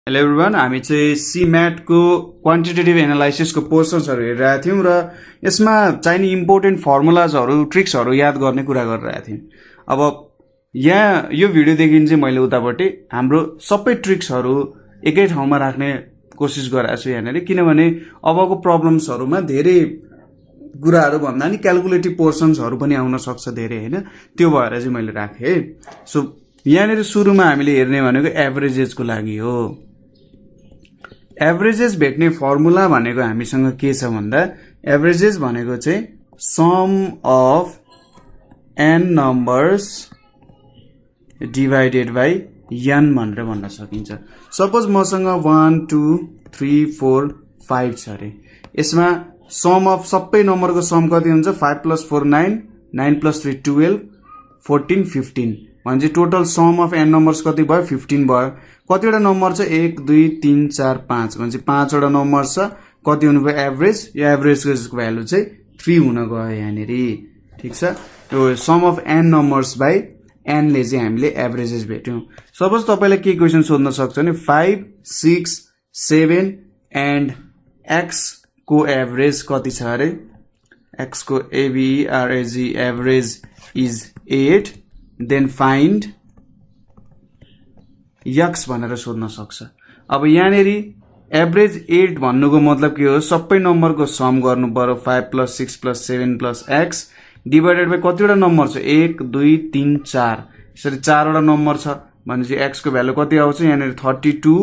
Hello everyone, हामी चाहिँ सीम्याट को क्वान्टिटेटिभ एनालाइसिसको पोर्सन्सहरू हेरिरहेका थियौँ र यसमा चाहिने इम्पोर्टेन्ट फर्मुलाजहरू ट्रिक्सहरू याद गर्ने कुरा गरिरहेका थियौँ। अब यहाँ यो भिडियोदेखि चाहिँ मैले उतापट्टि हाम्रो सबै ट्रिक्सहरू एकै ठाउँमा राख्ने कोसिस गरेको छु यहाँनिर, किनभने अबको प्रब्लम्सहरूमा धेरै कुराहरू भन्दा नि क्यालकुलेटिभ पोर्सन्सहरू पनि आउन सक्छ धेरै, होइन? त्यो भएर चाहिँ मैले राखेँ है। सो यहाँनिर सुरुमा हामीले हेर्ने भनेको एभरेजेसको लागि हो। एभरेजेस भेट्ने फर्मुला भनेको हामीसँग के छ भन्दा एभरेजेस भनेको चाहिँ sum of n numbers divided by n भनेर भन्न सकिन्छ। सपोज मसँग 1 2 3 4 5 छ अरे, यसमा सम अफ सबै नम्बरको सम कति हुन्छ? 5 + 4 9, 9 + 3 12, 14 15 भनेपछि total sum of n numbers कति भयो? 15 भयो। कतिवटा नम्बर छ? 1 2 3 4 5 भनेपछि 5 वटा नम्बर छ। कति हुनु भयो? एभरेज। यो एभरेजको भ्यालु चाहिँ 3 हुन गयो यहाँनिर, ठिक छ? यो sum of n numbers by एनले चाहिँ हामीले एभरेजेस भेट्यौँ। सपोज तपाईँलाई के क्वेसन सोध्न सक्छ भने 5 6 7 एन्ड एक्स को एभरेज कति छ अरे? एक्स को average average is 8, then find x भनेर सोध्न सक्छ। अब यहाँनिर एभरेज 8 भन्नुको मतलब के हो? सबै नम्बरको सम गर्नु पर्यो। 5 + 6 + 7 + एक्स डिभाइडेड बाई कतिवटा नम्बर छ? 1 2 3 4, यसरी 4 वटा नम्बर छ भनेपछि एक्स को भ्यालु कति आउँछ? यहाँनिर 32,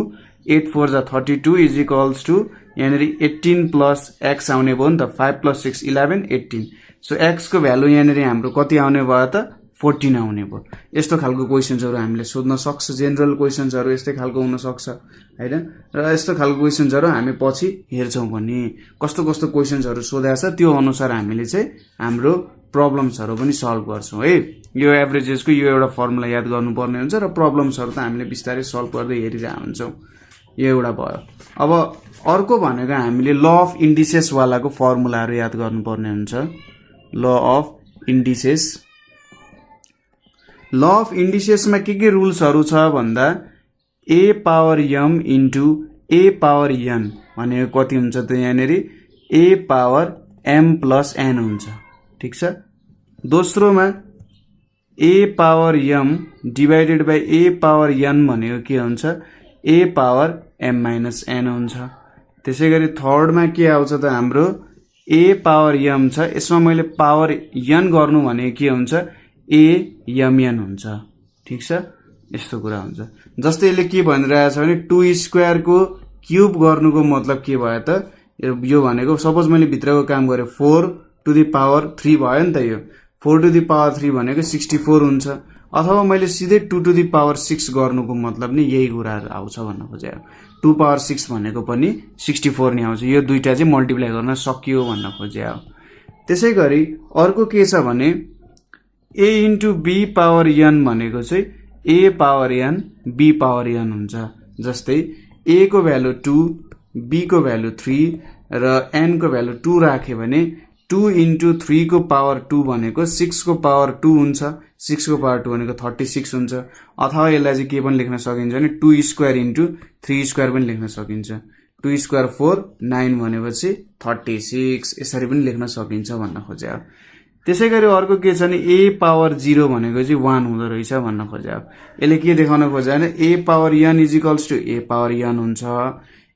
8 4 जा 32 इज इक्वल्स टु यहाँनिर 18 प्लस एक्स आउने भयो नि त। 5 + 6 11 18। सो एक्स को भ्यालु यहाँनिर हाम्रो कति आउने भयो त? 14 आउने भयो। यस्तो खालको क्वेसन्सहरू हामीले सोध्न सक्छ। जेनरल क्वेसन्सहरू यस्तै खालको हुन सक्छ, हैन? र यस्तो खालको क्वेसन्सहरू हामी पछि हेर्छौँ पनि कस्तो कस्तो क्वेसन्सहरू सोधेको छ, त्यो अनुसार हामीले चाहिँ हाम्रो प्रब्लम्सहरू पनि सल्भ गर्छौँ है। यो एभरेजेसको यो एउटा फर्मुला याद गर्नुपर्ने हुन्छ र प्रब्लम्सहरू त हामीले बिस्तारै सल्भ गर्दै हेरिरहेको हुन्छौँ। यो एउटा भयो। अब अर्को भनेको हामीले ल अफ इन्डिसेस वालाको फर्मुलाहरू याद गर्नुपर्ने हुन्छ। Law of indices, law of इन्डिसेसमा के रुल्सहरू छ भन्दा a power m into a power n भनेको कति हुन्छ त? यहाँनिर a power m plus n हुन्छ, ठिक छ? दोस्रोमा a power m divided by a power n भनेको के हुन्छ? A power m minus n हुन्छ। त्यसै गरी थर्डमा के आउँछ त? हाम्रो ए पावर एम छ, यसमा मैले पावर एन गर्नु भनेको के हुन्छ? ए एम एन हुन्छ, ठिक छ? यस्तो कुरा हुन्छ। जस्तै यसले के भनिरहेछ भने 2 स्क्वायरको क्युब गर्नुको मतलब के भयो त? यो भनेको सपोज मैले भित्रको काम गरेँ 4 टु द पावर 3 भयो नि त। यो 4 टु द पावर 3 भनेको 64 हुन्छ। अथवा मैले सिधै 2 टु द पावर 6 गर्नुको मतलब नि यही कुराहरू आउँछ भन्न खोजेँ। 2 पावर 6 भनेको पनि 64 नै आउँछ। यो दुईटा चाहिँ मल्टिप्लाई गर्न सकियो भन्न खोजे हो। त्यसै गरी अर्को के छ भने a into b power n भनेको चाहिँ a power n b power n हुन्छ। जस्तै ए को भ्यालु 2, बी को भ्यालु 3 र एन को भ्यालु 2 राख्यो भने 2 इन्टु 3 को पावर 2 भनेको 6 को पावर 2 हुन्छ। 6 को पावर 2 भनेको 36 हुन्छ। अथवा यसलाई चाहिँ के पनि लेख्न सकिन्छ भने 2 स्क्वायर इन्टु 3 स्क्वायर पनि लेख्न सकिन्छ। 2 स्क्वायर 4 9 भनेपछि 36, यसरी पनि लेख्न सकिन्छ भन्न खोजे हो। त्यसै गरी अर्को के छ भने ए पावर 0 भनेको चाहिँ 1 हुँदो रहेछ भन्न खोजे हो। यसले के देखाउन खोजे भने a power n is equals to a power n हुन्छ।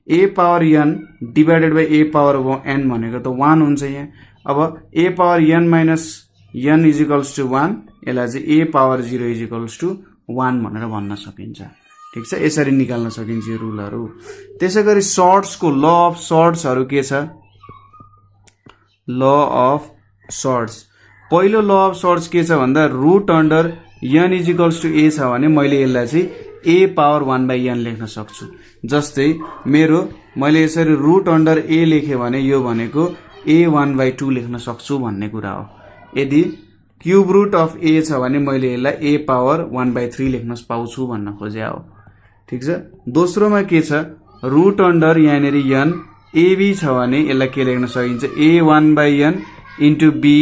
A power n divided by a power n भनेको त 1 हुन्छ यहाँ। अब a power n minus n is equals to 1, यसलाई चाहिँ a power 0 is equals to 1 भनेर भन्न सकिन्छ, ठिक छ? यसरी निकाल्न सकिन्छ यो रुलहरू। त्यसै गरी सर्ट्सको ल अफ सर्ट्सहरू के छ? ल अफ सर्ट्स, पहिलो ल अफ सर्ट्स के छ भन्दा root under n is equals to a छ भने मैले यसलाई चाहिँ ए पावर 1/n लेख्न सक्छु। जस्तै मैले यसरी रुट अन्डर ए लेखेँ भने यो भनेको ए 1/2 लेख्न सक्छु भन्ने कुरा हो। यदि क्युब रुट अफ ए छ भने मैले यसलाई ए पावर 1/3 लेख्न पाउँछु भन्न खोजे हो, ठिक छ? दोस्रोमा के छ? रुट अन्डर यहाँनिर एन एबी छ भने यसलाई के लेख्न सकिन्छ? ए 1/n इन्टु बी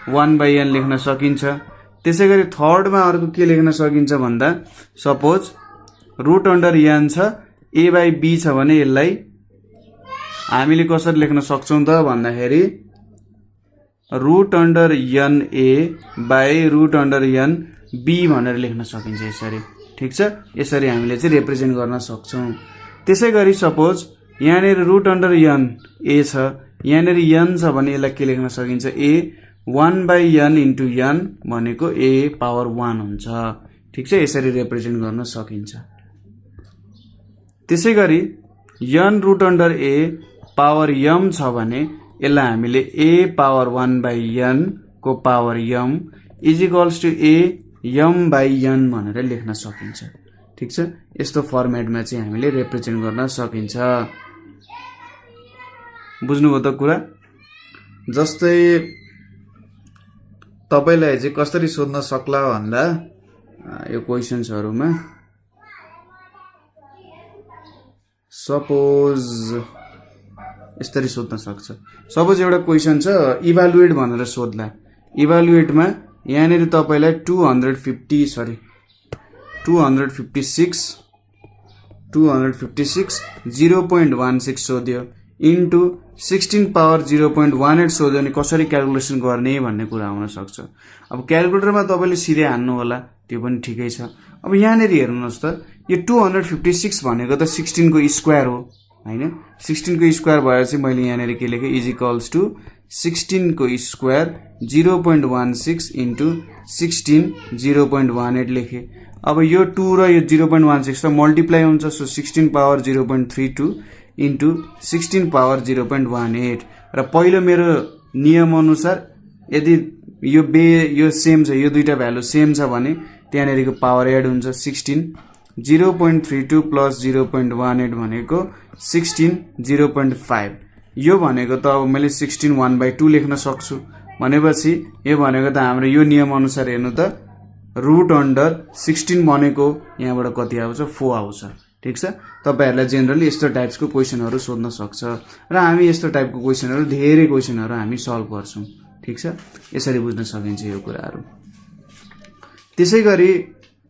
1/n लेख्न सकिन्छ। त्यसै गरी थर्डमा अर्को के लेख्न सकिन्छ भन्दा सपोज रुट अन्डर एन छ a बाई b छ भने यसलाई हामीले कसरी लेख्न सक्छौं त भन्दाखेरि root under n a by root under n b भनेर लेख्न सकिन्छ यसरी। ठीक छ, यसरी हामीले चाहिँ रिप्रेजेन्ट गर्न सक्छौं। त्यसैगरी सपोज यहाँनेर रुट अन्डर n a छ, यहाँनेर n छ भने यसलाई के लेख्न सकिन्छ a 1 by n into n भनेको a पावर 1 हुन्छ। ठीक छ, यसरी रिप्रेजेन्ट गर्न सकिन्छ। त्यसैगरी n root under a power m छ भने यसलाई हामीले a पावर 1 बाई n को power m is equals to a m by n भनेर लेख्न सकिन्छ। ठीक छ, यस्तो फर्मेटमा चाहिँ हामीले रिप्रेजेन्ट गर्न सकिन्छ। बुझ्नुभयो त कुरा? जस्तै तपाईलाई चाहिँ कसरी सोध्न सक्ला भन्दा यो क्वेशन्सहरुमा सपोज यसरी सोध्न सक्छ। सपोज एउटा क्वेशन छ इभ्यालुएट भनेर सोध्ला। इभ्यालुएटमा यहाँनेर तपाईलाई 256 0.16 सोध्यो इन्टु 16 पावर 0.18 सोध्यो भने कसरी क्याल्कुलेसन गर्ने भन्ने कुरा आउन सक्छ। अब क्याल्कुलेटरमा तपाईले सिधै हान्नु होला, त्यो पनि ठिकै छ। अब यहाँनेर हेर्नुस् त, यो 256 भनेको त 16 को स्क्वायर हो हैन। 16 को स्क्वायर भएपछि मैले यहाँनेर के लेखे इज इक्वल्स टु 16 को स्क्वायर 0.16 इन्टु 16 0.18 लेखे। अब यो 2 र यो 0.16 त मल्टिप्लाई हुन्छ, सो 16 पावर 0.32 इन्टु 16 पावर 0.18। र पहिलो मेरो नियम अनुसार यदि यो सेम छ, यो दुईटा भ्यालु सेम छ भने त्यहाँनेरको पावर एड हुन्छ। 16 0.32 प्लस 0.18 भनेको 16 0.5। यो भनेको त अब मैले 16 1/2 लेख्न सक्छु। भनेपछि यो भनेको त हाम्रो यो नियम अनुसार हेर्नु त रुट अन्डर 16 भनेको यहाँबाट कति आउँछ 4 आउँछ। ठीक छ, तपाईहरुलाई जेनरली यस्तो टाइप्सको क्वेशनहरु सोध्न सक्छ र हामी यस्तो टाइपको क्वेशनहरु धेरै क्वेशनहरु हामी सल्भ गर्छौं। ठीक छ, यसरी बुझ्न सकिन्छ यो कुराहरु। त्यसैगरी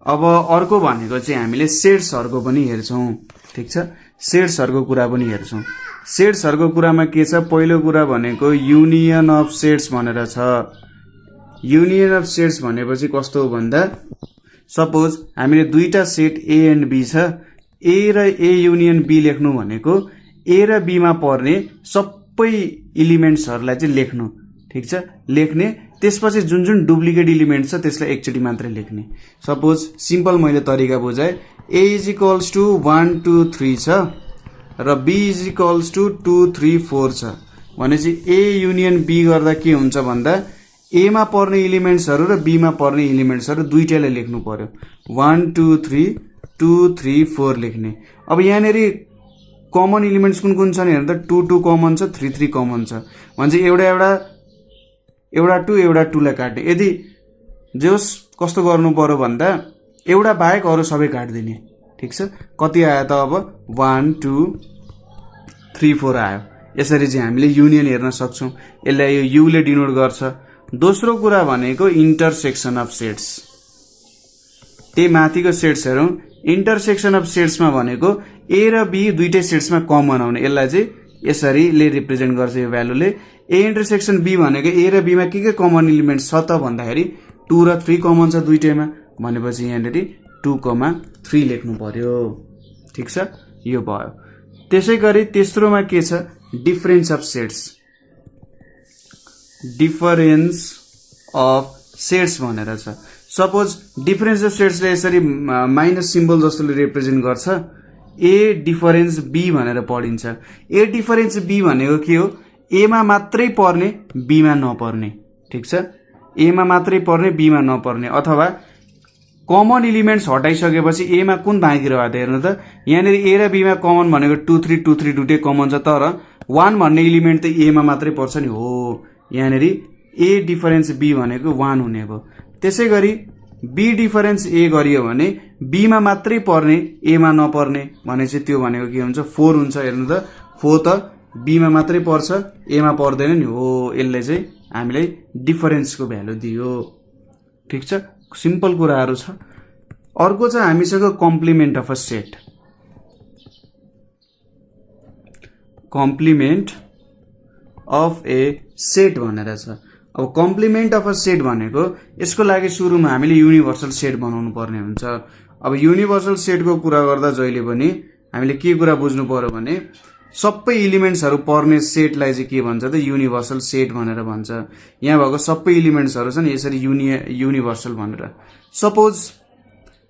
अब अर्को भनेको चाहिँ हामीले सेट्सहरुको पनि हेर्छौं। ठीक छ, सेट्सहरुको कुरा पनि हेर्छौं। सेट्सहरुको कुरामा के छ, पहिलो कुरा भनेको युनियन अफ सेट्स भनेर छ। युनियन अफ सेट्स भनेपछि कस्तो हो भन्दा सपोज हामीले दुईटा सेट ए एन्ड बी छ, ए र ए युनियन बी लेख्नु भनेको ए र बी मा पर्ने सबै एलिमेन्ट्सहरुलाई चाहिँ लेख्नु। ठीक छ, लेख्ने, त्यसपछि जुन जुन डुप्लिकेट एलिमेन्ट छ त्यसलाई एकचोटी मात्र लेख्ने। सपोज सिम्पल मैले तरिका बुझाए, a इज इक्वल्स टु 1 2 3 छ र b इज इक्वल्स टु 2 3 4 छ भनेपछि a युनियन b गर्दा के हुन्छ भन्दा a मा पर्ने एलिमेन्ट्सहरु र b मा पर्ने एलिमेन्ट्सहरु दुईटैलाई लेख्नु पर्यो। 1 2 3 2 3 4 लेख्ने। अब यहाँनेरि कमन एलिमेन्ट्स कुन कुन छन् हेर्दा 2 2 कमन छ, 3 3 कमन छ भन्छ एउटा 2 लाई काट्ने। यदि जोस कस्तो गर्नु पर्यो भन्दा एउटा बाहेक अरु सबै काट्दिने। ठीक छ, कति आयो त अब 1 2 3 4 आयो। यसरी चाहिँ हामीले युनियन हेर्न सक्छौं। यसलाई यो यु ले डिनोट गर्छ। दोस्रो कुरा भनेको इन्टरसेक्सन अफ सेट्स। त्यही माथिको सेट्स हेरौं। इन्टरसेक्सन अफ सेट्समा भनेको ए र बी दुईटै सेट्समा कमन आउने, यसलाई चाहिँ यसरी ले रिप्रेजेन्ट गर्छ यो भ्यालुले। ए इन्टरसेक्सन बी भनेको ए र बी मा के कमन एलिमेन्ट छ त भन्दाखेरि 2 र 3 कमन छ दुईटैमा, भनेपछि यहाँनेरि 2,3 लेख्नु पर्यो। ठीक छ, यो भयो। त्यसैगरी तेस्रोमा के छ, difference of sets. Difference of sets भनेर छ। सपोज डिफरेन्स अफ सेट्सले यसरी माइनस सिम्बल जस्तोले रिप्रेजेन्ट गर्छ। ए डिफरेन्स बी भनेर पढिन्छ। ए डिफरेन्स बी भनेको के हो, ए मा मात्रै पर्ने बी मा नपर्ने। ठीक छ, ए मा मात्रै पर्ने बी मा नपर्ने, अथवा कमन एलिमेन्ट्स हटाइसकेपछि ए मा कुन बाँकी रह्यो त हेर्नु त। यहाँनेरि ए र बी मा कमन भनेको 2 3 2 3 दुटै कमन छ, तर 1 भन्ने एलिमेन्ट त ए मा मात्रै पर्छ नि हो। यहाँनेरि ए डिफरेन्स बी भनेको 1 हुने भयो। त्यसैगरी बी डिफरेन्स ए गरियो भने बी मा मात्रै पर्ने ए मा नपर्ने भनेपछि त्यो भनेको के हुन्छ 4 हुन्छ। हेर्नु त 4 त बी मा मात्रै पर्छ ए मा पर्दैन नि हो। यसले चाहिँ हामीलाई डिफरेन्सको भ्यालु दियो। ठीक छ, सिम्पल कुराहरु छ। अर्को छ हामीसँग complement of a set. Complement of a set भनेर छ। अब कम्प्लिमेन्ट अफ अ सेट भनेको यसको लागि सुरुमा हामीले युनिभर्सल सेट बनाउनु पर्ने हुन्छ। अब युनिभर्सल सेटको कुरा गर्दा जहिले पनि हामीले के कुरा बुझ्नु पर्यो भने सबै इलिमेन्ट्सहरू पर्ने सेटलाई चाहिँ के भन्छ त युनिभर्सल सेट भनेर भन्छ। यहाँ भएको सबै इलिमेन्ट्सहरू छन् यसरी युनिभर्सल भनेर। सपोज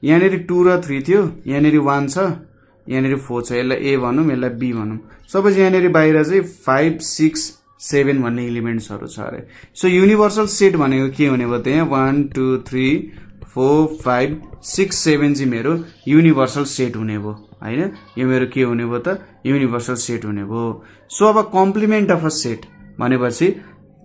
यहाँनिर 2 र 3 थियो, यहाँनिर 1 छ, यहाँनिर 4 छ, यसलाई ए भनौँ यसलाई बी भनौँ। सपोज यहाँनिर बाहिर चाहिँ 5 6 7 भन्ने इलिमेन्ट्सहरू छ अरे। सो युनिभर्सल सेट भनेको के हुने भयो त यहाँ 1 2 3 4 5 6 7 चाहिँ मेरो युनिभर्सल सेट हुने भयो हैन। यो मेरो के हुने भयो त युनिभर्सल सेट हुने भयो। सो अब कम्प्लिमेन्ट अफ अ सेट भनेपछि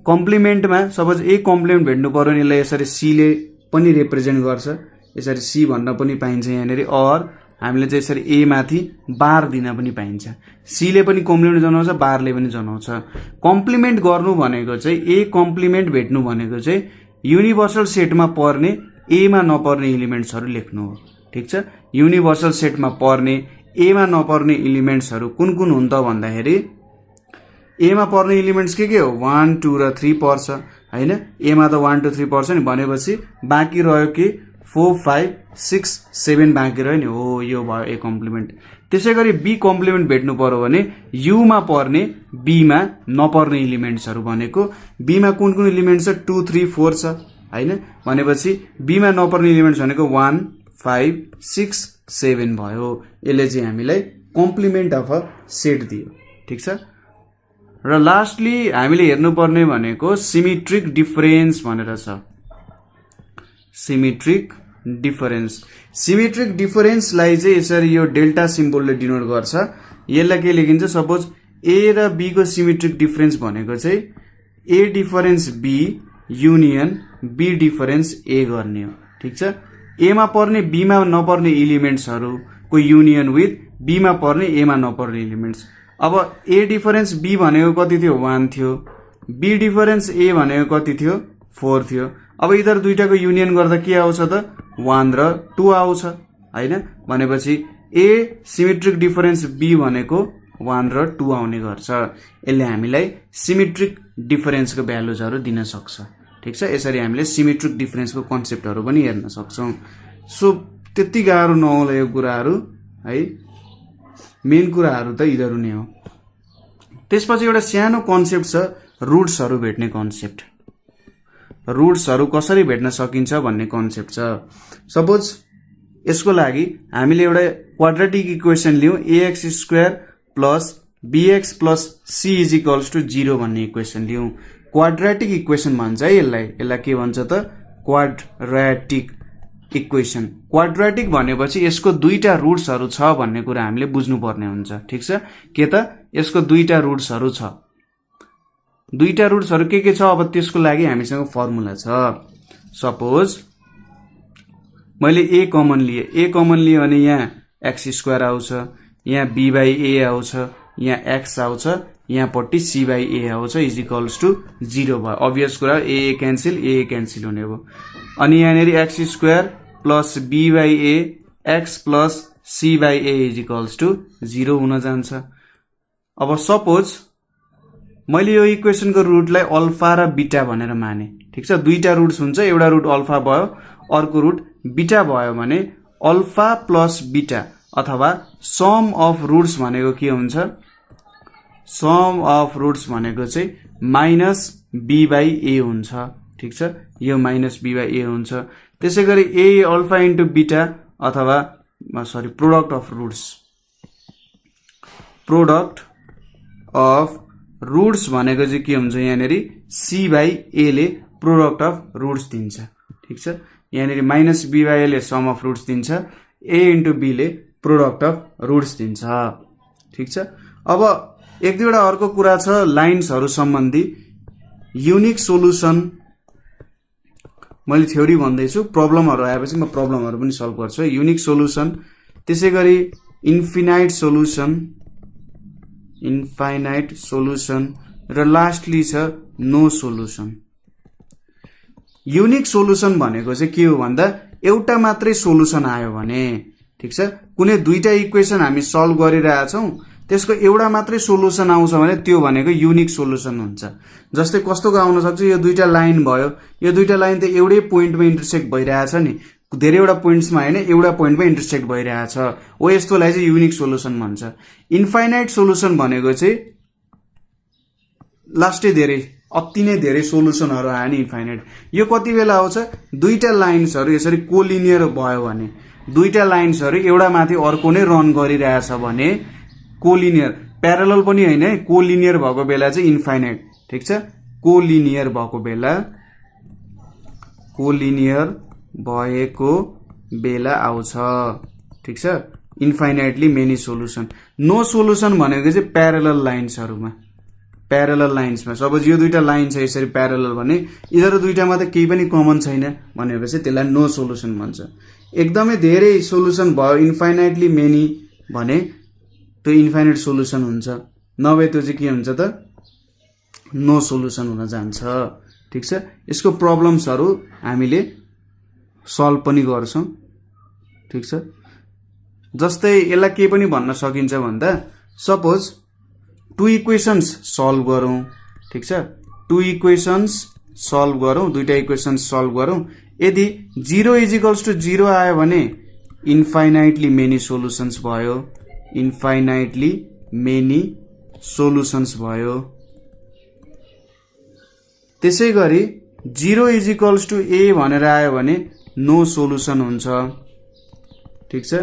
कम्प्लिमेन्टमा सपोज ए कम्प्लिमेन्ट भेट्नु पर्यो नि, यसलाई यसरी सी ले पनि रिप्रेजेन्ट गर्छ, यसरी सी भन्न पनि पाइन्छ यहाँनिर। अर हामीले चाहिँ यसरी ए माथि बार दिन पनि पाइन्छ। सी ले पनि कम्प्लिमेन्ट जनाउँछ, बारले पनि जनाउँछ। कम्प्लिमेन्ट गर्नु भनेको चाहिँ ए कम्प्लिमेन्ट भेट्नु भनेको चाहिँ युनिभर्सल सेटमा पर्ने ए मा नपर्ने इलिमेन्ट्सहरू लेख्नु हो। ठिक छ, युनिभर्सल सेटमा पर्ने ए मा नपर्ने इलिमेन्ट्सहरू कुन कुन हुन् त भन्दाखेरि ए मा पर्ने इलिमेन्ट्स के हो 1 2 र 3 पर्छ हैन। ए मा त 1 2 3 पर्छ नि, भनेपछि बाँकी रह्यो के 4 5 6 7 बाँकी रह्यो नि, हो यो भयो ए कम्प्लिमेन्ट। त्यसै गरी बी कम्प्लिमेन्ट भेट्नु पर्यो भने यु मा पर्ने बी मा नपर्ने इलिमेन्ट्सहरू भनेको बी मा कुन कुन इलिमेन्ट्स छ 2 3 4 छ हैन। भनेपछि बी मा नपर्ने इलिमेन्ट्स भनेको 1 5 6 7 भयो। यसले चाहिँ हामीलाई कम्प्लिमेन्ट अफ अ सेट दियो। ठिक छ। र लास्टली हामीले हेर्नुपर्ने भनेको सिमेट्रिक डिफरेन्स भनेर छ। सिमेट्रिक डिफरेन्स, सिमेट्रिक डिफरेन्सलाई चाहिँ यसरी यो डेल्टा सिम्बलले डिनोट गर्छ। यसलाई के लेखिन्छ, सपोज ए र बी को सिमेट्रिक डिफरेन्स भनेको चाहिँ a difference b union b difference a गर्ने हो। ठिक छ। ए मा पर्ने बी मा नपर्ने इलिमेन्ट्सहरूको युनियन विथ बी मा पर्ने ए मा नपर्ने इलिमेन्ट्स। अब ए डिफरेन्स बी भनेको कति थियो 1 थियो, बी डिफरेन्स ए भनेको कति थियो 4 थियो। अब इधर दुईटाको युनियन गर्दा के आउँछ त 1 र 2 आउँछ हैन। भनेपछि ए सिमेट्रिक डिफरेन्स बी भनेको 1 र 2 आउने गर्छ। यसले हामीलाई सिमेट्रिक डिफरेन्सको भ्यालुजहरू दिन सक्छ। ठिक छ। यसरी हामीले सिमेट्रिक डिफरेन्सको कन्सेप्टहरू पनि हेर्न सक्छौं। सो त्यति गाह्रो नहोला यो कुराहरू है, मेन कुराहरू त यिनीहरू नै हो। त्यसपछि एउटा सानो कन्सेप्ट छ रुट्सहरू भेट्ने कन्सेप्ट। रुट्सहरू कसरी भेट्न सकिन्छ भन्ने कन्सेप्ट छ। सपोज यसको लागि हामीले एउटा क्वाड्रेटिक इक्वेसन लियौं ax² plus bx plus c is equals to 0 भन्ने इक्वेसन लियौं। क्वाड्रेटिक इक्वेसन भन्छ है यसलाई। यसलाई के भन्छ त क्वाड्रेटिक इक्वेसन। क्वाड्रेटिक भनेपछि यसको दुईटा रुट्सहरू छ भन्ने कुरा हामीले बुझ्नुपर्ने हुन्छ। ठिक छ। के त यसको दुईटा रुट्सहरू छ। दुईटा रुट्सहरू के छ अब त्यसको लागि हामीसँग फर्मुला छ। सपोज मैले ए कमन लिए, ए कमन लिए भने यहाँ x² आउँछ, यहाँ b/a आउँछ, यहाँ x आउँछ, यहाँपट्टि c/a आउँछ इज इक्वल्स टु 0 भयो। अभियस कुरा ए क्यान्सिल हुने भयो। अनि यहाँनिर x² plus b/a x plus c/a is equals to 0 हुन जान्छ। अब सपोज मैले यो इक्वेसनको रुटलाई अल्फा र बीटा भनेर माने। ठिक छ। दुईटा रुट्स हुन्छ, एउटा रुट अल्फा भयो, अर्को रुट बीटा भयो भने अल्फा प्लस बीटा अथवा सम अफ रुट्स भनेको के हुन्छ, सम अफ रुट्स भनेको चाहिँ -b/a हुन्छ। ठिक छ। यो -b/a हुन्छ। त्यसै गरी a अल्फा इन्टु बीटा अथवा product of roots, product of roots भनेको चाहिँ के हुन्छ, यहाँनिर c/a ले प्रोडक्ट अफ रुट्स दिन्छ। ठिक छ। यहाँनिर -b/a ले सम अफ रुट्स दिन्छ, a इन्टु b ले प्रोडक्ट अफ रुट्स दिन्छ। ठिक छ। अब एक दुईवटा अर्को कुरा छ लाइन्सहरू सम्बन्धी। युनिक सोलुसन मैले थ्योरी भन्दैछु, प्रब्लमहरू आएपछि म प्रब्लमहरू पनि सल्भ गर्छु। युनिक सोलुसन, त्यसै गरी इन्फिनाइट सोलुसन र लास्टली छ नो सोलुसन। युनिक सोलुसन भनेको चाहिँ के हो भन्दा एउटा मात्रै सोलुसन आयो भने, ठिक छ, कुनै दुईटा इक्वेसन हामी सल्भ गरिरहेछौं त्यसको एउटा मात्रै सोलुसन आउँछ भने त्यो भनेको युनिक सोलुसन हुन्छ। जस्तै कस्तोको आउन सक्छ, यो दुईटा लाइन भयो, यो दुईटा लाइन त एउटै पोइन्टमा इन्टरसेक्ट भइरहेछ नि, धेरैवटा पोइन्ट्समा हैन, एउटा पोइन्टमा इन्टरसेक्ट भइरहेछ हो, यस्तोलाई चाहिँ युनिक सोलुसन भन्छ। इन्फाइनाइट सोलुसन भनेको चाहिँ लास्टै धेरै अति नै धेरै सोलुसनहरु आयो नि इन्फाइनाइट। यो कति बेला आउँछ, दुईटा लाइन्सहरु यसरी कोलिनियर भयो भने, दुईटा लाइन्सहरु एउटा माथि अर्को नै रन गरिरहेछ भने कोलिनियर, प्यारलल पनि हैन, कोलिनियर भएको बेला चाहिँ इन्फाइनाइट। ठीक छ, कोलिनियर भएको बेला, कोलिनियर भएको बेला आउँछ। ठीक छ, infinitely many solution. No solution भनेको चाहिँ प्यारलल लाइन्सहरुमा, प्यारलल लाइन्समा। सपोज यो दुईटा लाइन छ यसरी प्यारलल भने यिनीहरु दुईटामा त केही पनि कमन छैन भनेपछि त्यसलाई नो सोलुसन भन्छ। एकदमै धेरै सोलुसन भयो इन्फाइनाइटली मेनी भने त्यो इन्फाइनाइट सोलुसन हुन्छ, नभए त्यो चाहिँ के हुन्छ त नो सोलुसन हुन जान्छ। ठीक छ, यसको प्रब्लम्सहरु हामीले सल्भ पनि गर्छौं। ठीक छ, जस्तै यसलाई के पनि भन्न सकिन्छ भन्दा सपोज टु इक्वेशन्स सल्भ गरौं। ठीक छ, टु इक्वेशन्स सल्भ गरौं, दुईटा इक्वेशन्स सल्भ गरौं। यदि 0 = 0 आयो भने इन्फाइनाइटली मेनी सोलुसन्स भयो, इन्फाइनाइटली मेनी सोलुसन्स भयो। त्यसैगरी 0 = a भनेर आयो भने नो सोलुसन हुन्छ। ठीक छ,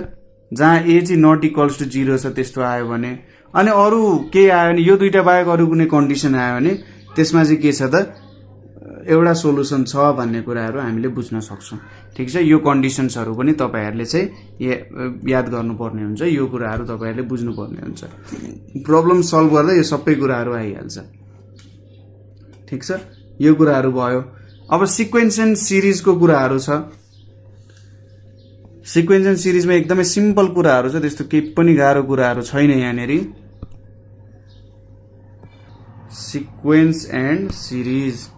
जहाँ a चाहिँ नट इक्वल्स टु 0 छ त्यस्तो आयो भने, अनि अरु के आयो भने यो दुईटा बाहेक अरु कुनै कन्डिसन आयो भने त्यसमा चाहिँ के छ त एउटा सोलुसन छ भन्ने कुराहरु हामीले बुझ्न सक्छौं। ठीक छ, यो कन्डिसन्सहरु पनि तपाईहरुले चाहिँ याद गर्नुपर्ने हुन्छ, यो कुराहरु तपाईहरुले बुझ्नुपर्ने हुन्छ। प्रब्लम सल्भ गर्दा यो सबै कुराहरु आइहाल्छ। ठीक छ, यो कुराहरु भयो। अब सिक्वेन्स एन्ड सिरिजको कुराहरु छ। सिक्वेन्स एन्ड सिरिजमा एकदमै सिम्पल कुराहरु छ, त्यस्तो केही पनि गाह्रो कुराहरु छैन यहाँनेरि। सिक्वेन्स एन्ड सिरिज,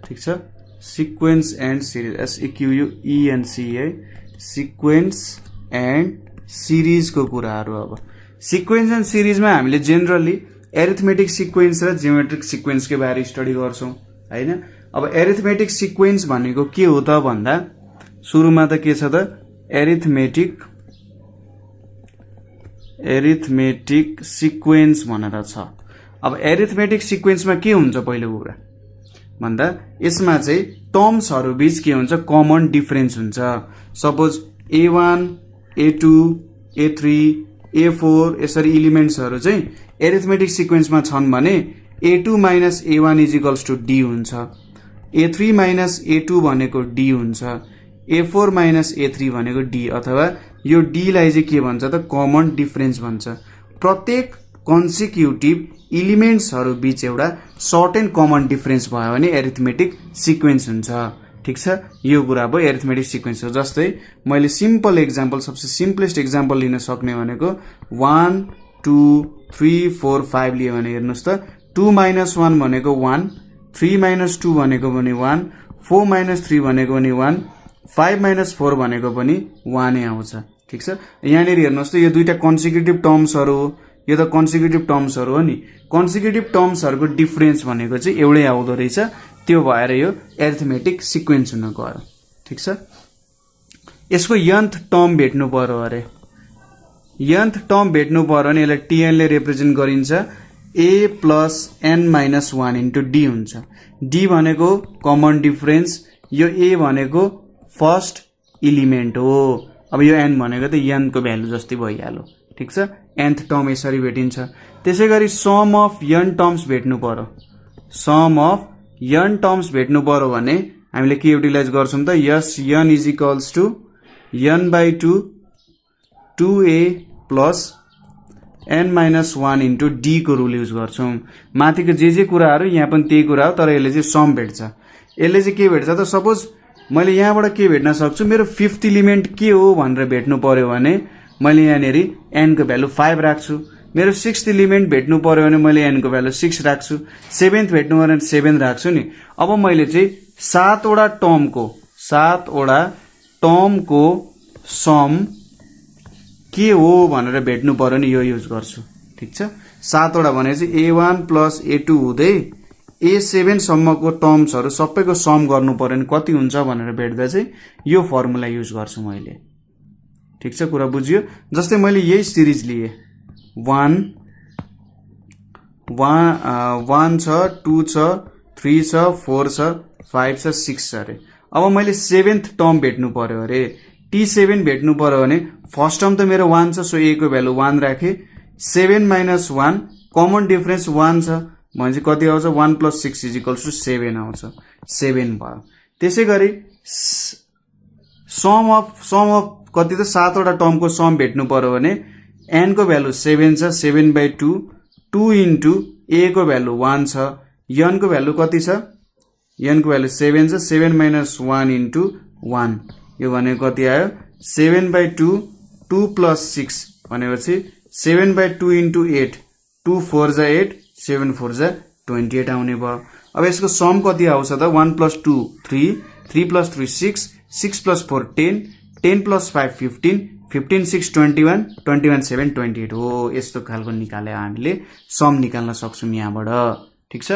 ठीक छ, sequence and series, SEQUENCE, sequence and सिरिजको कुराहरु। अब सिक्वेन्स एन्ड सिरिजमा हामीले जेनरली एरिथमेटिक सिक्वेन्स र जियोमेट्रिक सिक्वेन्स के बारे स्टडी गर्छौं हैन। अब एरिथमेटिक सिक्वेन्स भनेको के हो त भन्दा सुरुमा त के छ त एरिथमेटिक सिक्वेन्स भनेर छ। अब एरिथमेटिक सिक्वेन्समा के हुन्छ पहिलो कुरा भन्दा यसमा चाहिँ टर्म्सहरु बीच के हुन्छ, कमन डिफरेन्स हुन्छ। Suppose A1 A2 A3 A4 यसरी एलिमेन्ट्सहरु चाहिँ एरिथमेटिक सिक्वेन्समा छन् भने A2 - A1 = D हुन्छ, A3 - A2 भनेको D हुन्छ, A4 - A3 भनेको D, अथवा यो D लाई चाहिँ के भन्छ त कमन डिफरेन्स भन्छ। प्रत्येक कन्सिक्युटिभ एलिमेन्ट्सहरु बीच एउटा सर्टेन कमन डिफरेन्स भयो भने एरिथमेटिक सिक्वेन्स हुन्छ। ठीक छ, यो कुरा भयो एरिथमेटिक सिक्वेन्स हो। जस्तै मैले सिम्पल एक्जाम्पल, सबसे सिम्पलेस्ट एक्जाम्पल लिन सक्ने भनेको 1 2 3 4 5 लियो भने हेर्नुस् त 2 - 1 भनेको 1, 3 - 2 भनेको पनि 1, 4 - 3 भनेको पनि 1, 5 - 4 भनेको पनि 1 नै आउँछ। ठीक छ, यहाँनेरि हेर्नुस् त यो दुईटा कन्सिक्युटिभ टर्म्सहरु हो, यो त कन्सिक्युटिभ टर्म्सहरु हो नि। कन्सिक्युटिभ टर्म्सहरुको डिफरेन्स भनेको चाहिँ एउटै आउँदो रहेछ, त्यो भएर यो एरिथमेटिक सिक्वेन्स हुन गयो। ठीक छ, यसको nth टर्म भेट्नु पर्यो अरे, nth टर्म भेट्नु पर्यो भने यसलाई tn ले रिप्रेजेन्ट गरिन्छ, a + n - 1 * d हुन्छ। d भनेको कमन डिफरेन्स, यो a भनेको फर्स्ट एलिमेन्ट हो। अब यो n भनेको त n को भ्यालु जस्तै भइहाल्यो। ठीक छ, nth टर्म यसरी भेटिन्छ। त्यसैगरी सम अफ n टर्म्स भेट्नु पर्यो, सम अफ n टर्म्स भेट्नु पर्यो भने हामीले के युटिलाइज गर्छौं त, यस n = n/2 2a + n - 1 * d को रुल युज गर्छौं। माथिको जे कुराहरु यहाँ पनि त्यही कुरा हो, तर यसले चाहिँ सम भेट्छ। यसले चाहिँ के भेट्छ त, सपोज मैले यहाँबाट के भेट्न सक्छु, मेरो 5th एलिमेन्ट के हो भनेर भेट्नु पर्यो भने मैले यहाँनेरि n को भ्यालु 5 राख्छु। मेरो 6th एलिमेन्ट भेट्नु पर्यो भने मैले n को भ्यालु 6 राख्छु। 7th भेट्नु पर्यो भने 7 राख्छु नि। अब मैले चाहिँ 7 वटा टर्मको 7 वटा टर्मको सम के हो भनेर भेट्नु पर्यो नि यो युज गर्छु। ठीक छ, 7 वटा भनेपछि A1 प्लस A2 हुँदै A7 सम्मको टर्म्सहरु सबैको सम गर्नु पर्यो नि कति हुन्छ भनेर भेट्दा चाहिँ यो फर्मुला युज गर्छु मैले। ठीक छ, कुरा बुझियो। जस्तै मैले यही सिरिज लिए 1 छ 2 छ 3 छ 4 छ 5 छ 6 छ अरे। अब मैले 7th टर्म भेट्नु पर्यो अरे। T7 भेट्नु पर्यो भने फर्स्ट टर्म त मेरो 1 छ, सो A को भ्यालु 1 राखे। 7 माइनस 1 कमन डिफरेन्स 1 छ भनेपछि कति आउँछ 1 प्लस 6 इज इक्वल्स टु 7 आउँछ। 7 भयो। त्यसै गरी सम अफ कति त 7 वटा टर्मको सम भेट्नु पर्यो भने n को भ्यालु 7 छ, 7/2 2 इन्टु A को भ्यालु 1 छ, n को भ्यालु कति छ, n को भ्यालु 7 छ, 7 माइनस 1 इन्टु 1 यो भनेको कति आयो 7/2 2 प्लस 6 भनेपछि 7/2 इन्टु 8 2 4 जा 8 7 4 जा 28 आउने भयो। अब यसको सम कति आउँछ त 1 प्लस 2 3 3 प्लस 3 6 6 प्लस 4 10 10 प्लस 5 15 15 6 21 21 7 28 हो। यस्तो खालको निकाले हामीले सम निकाल्न सक्छौं यहाँबाट। ठीक छ,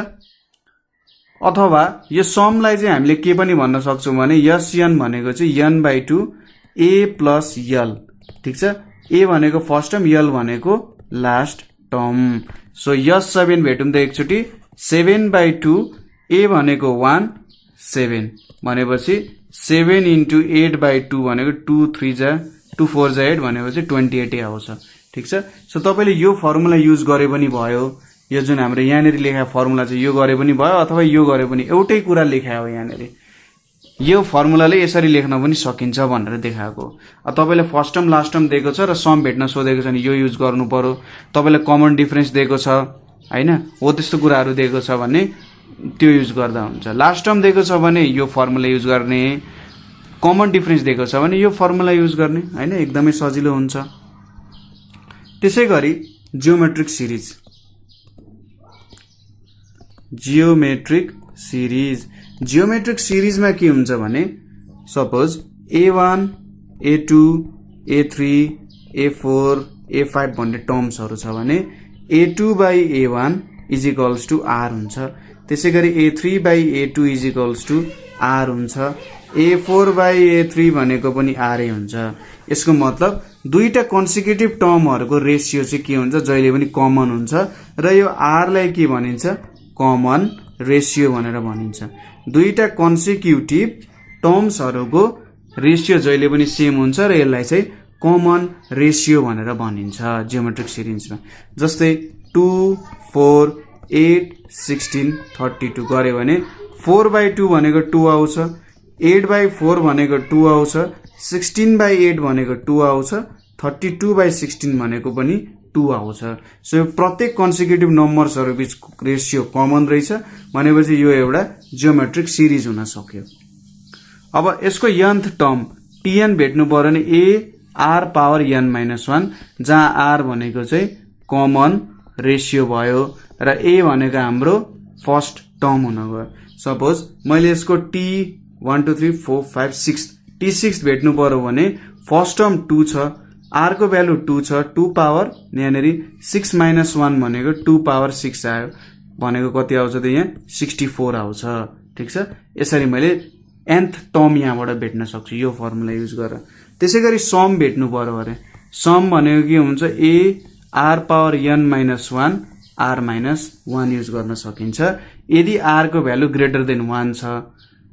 अथवा यो समलाई चाहिँ हामीले के पनि भन्न सक्छौं भने SN भनेको चाहिँ n/2 A प्लस L। ठीक छ, A भनेको फर्स्ट टर्म, L भनेको लास्ट टर्म। सो S7 भेटौं त एकचोटी 7/2 A भनेको 1 7 भनेपछि 7 इन्टु 8/2 भनेको 2 3 जा 2 4 जा 8 भनेपछि 28 आउँछ। ठीक छ, सो तपाईले यो फर्मुला युज गरे पनि भयो, यो जुन हाम्रो यहाँनेरि लेखा फर्मुला चाहिँ यो गरे पनि भयो अथवा यो गरे पनि एउटै कुरा लेखा हो। यहाँनेरि यो फर्मुलाले यसरी लेख्न पनि सकिन्छ भनेर देखाएको। तपाईले फर्स्ट टर्म लास्ट टर्म दिएको छ र सम भेट्न सोधेको छ नि यो युज गर्नु पर्यो। तपाईले कमन डिफरेन्स दिएको छ हैन, हो त्यस्तो कुराहरु दिएको छ भने त्यो युज गर्दा हुन्छ। लास्ट टर्म दिएको छ भने यो फर्मुला युज गर्ने, कमन डिफरेन्स दिएको छ भने यो फर्मुला युज गर्ने हैन, एकदमै सजिलो हुन्छ। त्यसैगरी जियोमेट्रिक सिरिज, जियोमेट्रिक सिरिजमा के हुन्छ भने suppose A1 A2 A3 A4 A5 भन्ने टर्म्सहरु छ भने A2/A1 is equals to R हुन्छ। त्यसैगरी A3/A2 is equals to R हुन्छ। A4/A3 भनेको पनि R नै हुन्छ। यसको मतलब दुईटा कन्सिक्युटिभ टर्महरुको रेशियो चाहिँ के हुन्छ जहिले पनि कमन हुन्छ र यो R लाई के भनिन्छ कमन रेशियो भनेर भनिन्छ। दुईटा कन्सिक्युटिभ टर्म्सहरुको रेशियो जहिले पनि सेम हुन्छ र यसलाई चाहिँ कमन रेशियो भनेर भनिन्छ जियोमेट्रिक सिरिजमा। जस्तै 2 4 8 16 32 गरे भने 4/2 भनेको 2 आउँछ, 8/4 भनेको 2 आउँछ, 16/8 भनेको 2 आउँछ, 32/16 भनेको पनि 2 आउँछ। सो यो प्रत्येक कन्सिक्युटिभ नम्बर्सहरु बीच रेशियो कमन रहेछ भनेपछि यो एउटा जियोमेट्रिक सिरिज हुन सक्यो। अब यसको nth टर्म Tn भेट्नु पर्यो भने A R पावर n-1 जहाँ R भनेको चाहिँ कमन रेशियो भयो र A भनेको हाम्रो फर्स्ट टर्म हुन गयो। सपोज मैले यसको T1 2 3 4 5 6 T6 भेट्नु पर्यो भने फर्स्ट टर्म 2 छ, R को भ्यालु 2 छ, 2 पावर यहाँनेरि 6 माइनस 1 भनेको 2 पावर 6 आयो भनेको कति आउँछ त यहाँ 64 आउँछ। ठीक छ, यसरी मैले nth टर्म यहाँबाट भेट्न सक्छु यो फर्मुला युज गरेर। त्यसैगरी सम भेट्नु पर्यो भने सम भनेको के हुन्छ A R power n-1 R-1 use गर्न सकिन्छ यदि R को भ्यालु ग्रेटर देन 1 छ,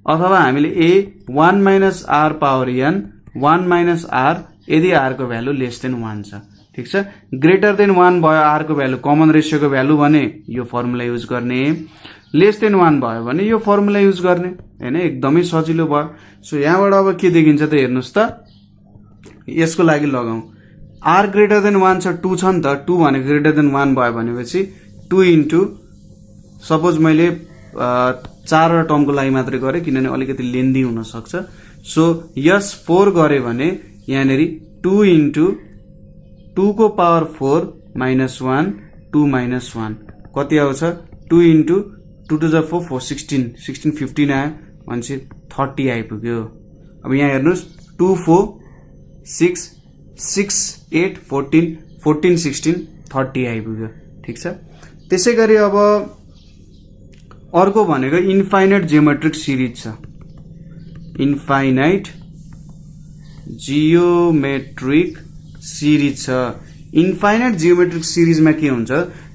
अथवा हामीले A 1 minus R power n 1 minus R यदि R को भ्यालु लेस देन 1 छ। ठीक छ, ग्रेटर देन 1 भयो R को भ्यालु कमन रेशियो को भ्यालु भने यो फर्मुला युज गर्ने, लेस देन 1 भयो भने यो फर्मुला युज गर्ने हैन, एकदमै सजिलो भयो। सो यहाँबाट अब के देखिन्छ त हेर्नुस् त, यसको लागि लगाऊ R ग्रेटर देन 1 छ 2 छ नि त, 2 भनेको ग्रेटर देन 1 भयो भनेपछि 2 इन्टु सपोज मैले 4 वटा टर्मको लागि मात्रै गरे किनभने अलिकति लेन्दी हुन सक्छ। सो यस 4 गरे भने यहाँनेरि 2 इन्टु 2 को पावर 4 माइनस 1 2 माइनस 1 कति आउँछ 2 इन्टु 2 to the 4 4 16 16 15 आयो भनेपछि 30 आइपुग्यो अब यहाँ हेर्नुहोस् 2 4 6 6 8 14 14 16 30 आइपुग्यो ठिक छ। त्यसै गरी अब अर्को भनेको इन्फाइनाइट जियोमेट्रिक सिरिज छ। इन्फाइनाइट जियोमेट्रिक सिरिज छ। इन्फाइनाइट जियोमेट्रिक सिरिजमा के हुन्छ,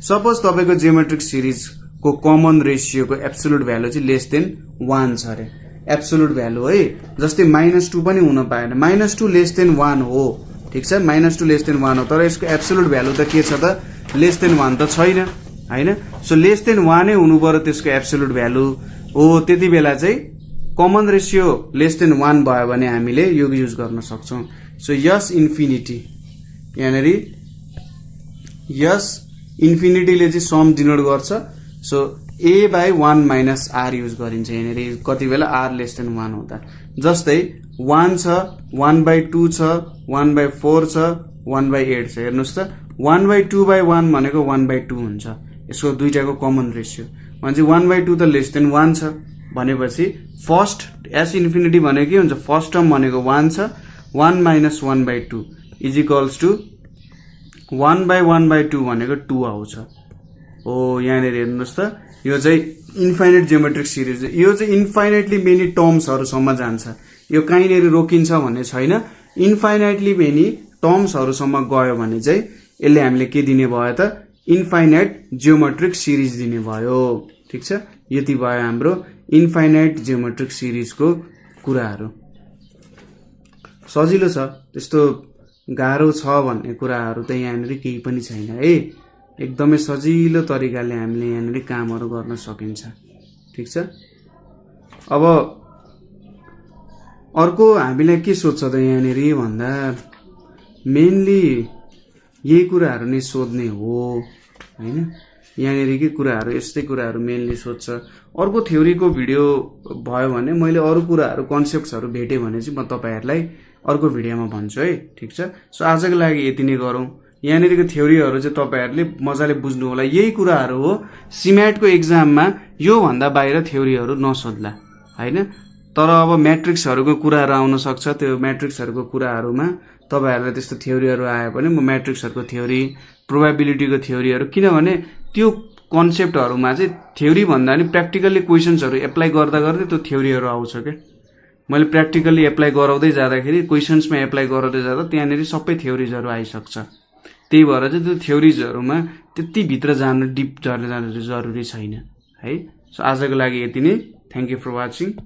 सपोज तपाईको जियोमेट्रिक सिरिजको कमन रेशियोको एब्सोल्युट भ्यालु चाहिँ लेस देन 1 छ अरे, एब्सोल्युट भ्यालु है। जस्तै -2 पनि हुन पाएन, -2 लेस देन 1 हो ठिक छ, -2 लेस देन 1 हो, तर यसको एब्सोल्युट भ्यालु त के छ त, लेस देन 1 त छैन हैन। सो लेस देन 1 नै हुनु पर्यो त्यसको एब्सोल्युट भ्यालु हो। त्यति बेला चाहिँ कमन रेशियो लेस देन 1 भयो भने हामीले यो युज गर्न सक्छौं। सो यस इन्फिनिटी यहाँनेर यस इन्फिनिटीले चाहिँ सम डिनोट गर्छ। So a/1 minus r use गरिन्छ यहाँनेर कति बेला r लेस देन 1 हुँदा। जस्तै 1 छ, 1/2 छ, 1/4 छ, 1/8 छ। हेर्नुस् त 1/2/1 भनेको 1/2 हुन्छ, यसको दुईटाको कमन रेशियो भने 1/2 त लेस देन 1 छ भनेपछि फर्स्ट एस इन्फिनिटी भनेको के हुन्छ, फर्स्ट टर्म भनेको 1 छ, 1 माइनस 1/2 इज इक्वल्स टु 1/1/2 भनेको 2 आउँछ। हो यहाँनिर हेर्नुहोस् त यो चाहिँ इन्फाइनाइट जियोमेट्रिक सिरिज, यो चाहिँ इन्फाइनाइटली मेनी टर्म्सहरुसम्म जान्छ, यो कहीँनेर रोकिन्छ भन्ने छैन। इन्फाइनाइटली मेनी टर्म्सहरुसम्म गयो भने चाहिँ यसले हामीले के दिने भयो त, इन्फाइनाइट जियोमेट्रिक सिरिज दिने भयो ठिक छ। यति भयो हाम्रो इन्फाइनाइट जियोमेट्रिक सिरिजको कुराहरु। सजिलो छ, त्यस्तो गाह्रो छ भन्ने कुराहरु त यहाँनिर केही पनि छैन है। एकदमै सजिलो तरिकाले हामीले यहाँनिर कामहरु गर्न सकिन्छ ठिक छ। अब अर्को हामीले के सोध्छ त यहाँनिर भन्दा मेनली यही कुराहरु नै सोध्ने हो हैन। यहाँनिर के कुराहरु यस्तै कुराहरु मेनली सोध्छ। अर्को थ्योरीको भिडियो भयो भने मैले अरु कुराहरु कन्सेप्ट्सहरु भेटे भने चाहिँ म तपाईहरुलाई अर्को भिडियोमा भन्छु है ठिक छ। सो आजको लागि यति नै गरौँ। यहाँनिरको थ्योरीहरु चाहिँ तपाईहरुले मजाले बुझ्नु होला, यही कुराहरु हो सिम्याटको एक्जाममा यो भन्दा बाहिर थ्योरीहरु नसोध्ला हैन। तर अब म्याट्रिक्सहरुको कुराहरु आउन सक्छ, त्यो म्याट्रिक्सहरुको कुराहरुमा तपाईहरुलाई त्यस्तो थ्योरीहरु आयो भने म म्याट्रिक्सहरुको थ्योरी, प्रोबेबिलिटीको थ्योरीहरु, किनभने त्यो कन्सेप्टहरुमा चाहिँ थ्योरी भन्दा नि प्र्याक्टिकली क्वेशन्सहरु एप्लाई गर्दा गर्दै त्यो थ्योरीहरु आउँछ के। मैले प्र्याक्टिकली एप्लाई गराउँदै जाँदाखेरि क्वेशन्समा एप्लाई गराउँदै जाँदा त्यहाँनिर सबै थ्योरीजहरु आइसक्छ। त्यही भएर चाहिँ त्यो थ्योरीजहरुमा त्यति भित्र जान डिप जान जरुरी छैन है। सो आजको लागि यति नै। Thank you for watching.